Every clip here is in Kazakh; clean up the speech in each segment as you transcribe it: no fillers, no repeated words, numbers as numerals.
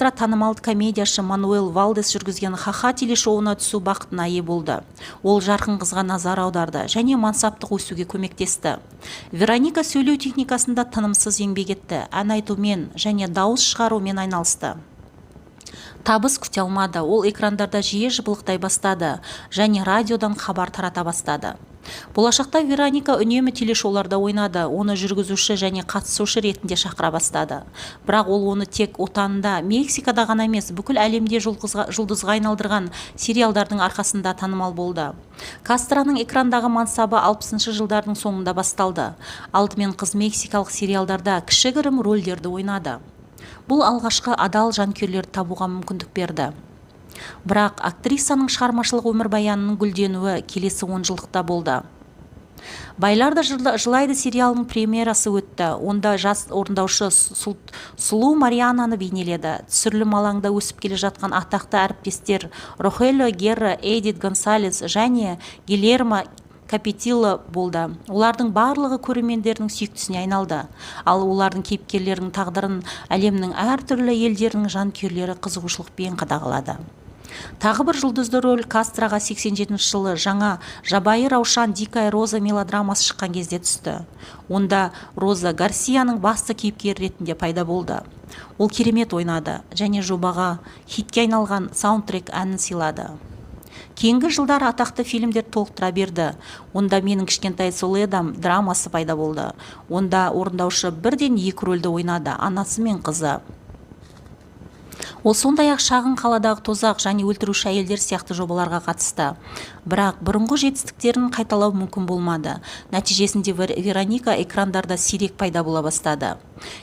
Кастро танымал комедияшы Мануэл Валдес жүргізген «Ха-ха» телешоуына түсу бақытына ие болды. Ол жарқын қызға назар аударды және мансаптық өсуге көмектесті. Вероника сөйлеу техникасында тынымсыз еңбек етті, ән айтумен және дауыс шығарумен айналысты. Табыс күте алмады, ол экрандарда жиі жыбылықтай бастады және радиодан хабар тарата бастады. Болашақта Вероника үнемі телешоуларда ойнады, оны жүргізуші және қатысушы ретінде шақыра бастады. Бірақ ол оны тек отанында, Мексикада ғана емес, бүкіл әлемде жұлдызға айналдырған сериалдардың арқасында танымал болды. Кастроның экрандағы мансабы 60-шы жылдардың соңында басталды. Алдымен қыз мексикалық сериалдарда кішігірім рөлдерді ойнады. Бұл алғашқы адал жанкүйерлерді табуға мүмкіндік берді. Бірақ актрисаның шығармашылық өмірбаянының гүлденуі келесі 10 жылдықта болды. «Байлар жылайды» сериалының премьерасы өтті. Онда жас орындаушы Сұлу Мариананы бейнеледі. Түсірілім алаңда өсіп келе жатқан атақты әріптестер Рохелио Герра, Эдит Гонсалес және Гильермо Капетило болды. Олардың барлығы көрермендердің сүйіктісіне айналды. Ал олардың кейіпкерлерінің тағдырын әлемнің әртүрлі елдерінің жанкүйерлері қызығушылықпен қадағалады. Тағы бір жұлдызды рөл Кастроға 87 жылы жаңа «Жабайы Раушан Дикая Роза» мелодрамасы шыққан кезде түсті. Онда Роза Гарсияның басты кейіпкер ретінде пайда болды. Ол керемет ойнады және жобаға хитке айналған саундтрек әнін сыйлады. Кейінгі жылдар атақты фильмдер толықтыра берді. Онда «Менің кішкентай Соледам» драмасы пайда болды. Онда орындаушы бірден 2 рөлді ойнады, анасы мен қызы. Ол сондай-ақ шағын қаладағы тозақ және өлтіруші әйелдер сияқты жобаларға қатысты. Бірақ бұрынғы жетістіктерін қайталау мүмкін болмады. Нәтижесінде Вероника экрандарда сирек пайда бола бастады.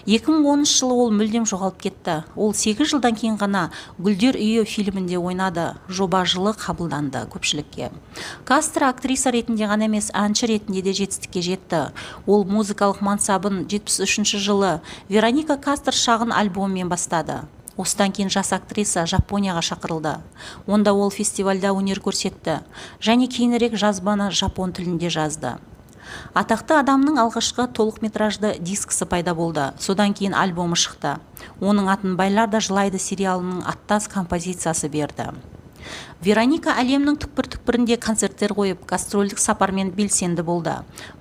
2013 жылы ол мүлдем жоғалып кетті. Ол 8 жылдан кейін ғана «Гүлдер үйі» фильмінде ойнады. Жоба жылы қабылданды көпшілікке. Кастро актриса ретінде ғана емес, әнші ретінде де жетістікке жетті. Ол музыкалық мансабын 73 жылы Вероника Кастро шағын альбомымен бастады. Осыдан кейін жас актриса Жапонияға шақырылды. Онда ол фестивальда өнер көрсетті және кейінірек жазбаны жапон тілінде жазды. Атақты адамның алғашқы толықметражды дискісі пайда болды. Содан кейін альбомы шықты. Оның атын «Байлар жылайды» сериалының аттас композициясы берді. Вероника әлемнің түкпір-түкпірінде концерттер қойып, гастрольдік сапармен белсенді болды.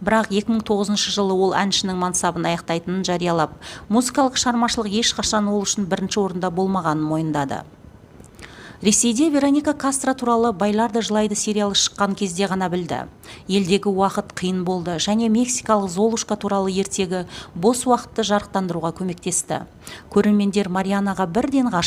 Бірақ 2009 жылы ол әншінің мансабын аяқтайтынын жариялап, музыкалық шығармашылық ешқашан ол үшін бірінші орында болмағанын мойындады. Ресейде Вероника Кастро туралы «Байлар жылайды» сериалы шыққан кезде ғана білді. Елдегі уақыт қиын болды және мексикалық Золушка туралы ертегі бос уақытты жарықтандыруға көмектесті. Көрермендер Марианаға бірден ғашық